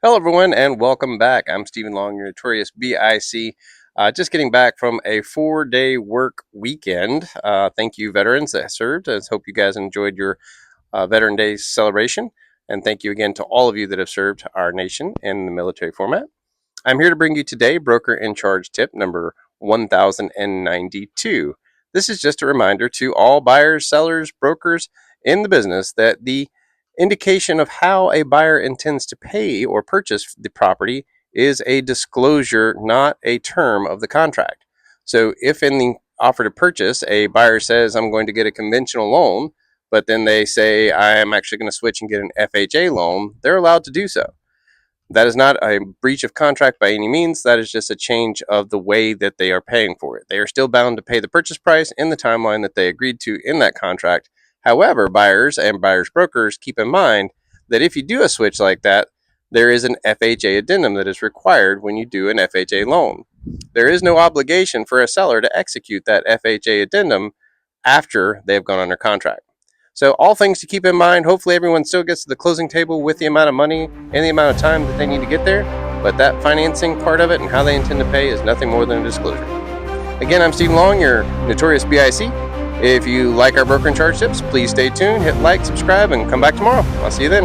Hello, everyone, and welcome back. I'm Stephen Long, your notorious BIC. Just getting back from a 4-day work weekend. Thank you, veterans that served. I hope you guys enjoyed your Veteran Day celebration. And thank you again to all of you that have served our nation in the military format. I'm here to bring you today Broker in Charge tip number 1092. This is just a reminder to all buyers, sellers, brokers in the business that the indication of how a buyer intends to pay or purchase the property is a disclosure, not a term of the contract. So if in the offer to purchase, a buyer says, I'm going to get a conventional loan, but then they say, I am actually going to switch and get an FHA loan, they're allowed to do so. That is not a breach of contract by any means. That is just a change of the way that they are paying for it. They are still bound to pay the purchase price in the timeline that they agreed to in that contract. However, buyers and buyers brokers keep in mind that if you do a switch like that, there is an FHA addendum that is required when you do an FHA loan. There is no obligation for a seller to execute that FHA addendum after they have gone under contract. So all things to keep in mind. Hopefully everyone still gets to the closing table with the amount of money and the amount of time that they need to get there. But that financing part of it and how they intend to pay is nothing more than a disclosure. Again, I'm Stephen Long, your notorious BIC. If you like our broker in charge tips, please stay tuned, hit like, subscribe, and come back tomorrow. I'll see you then.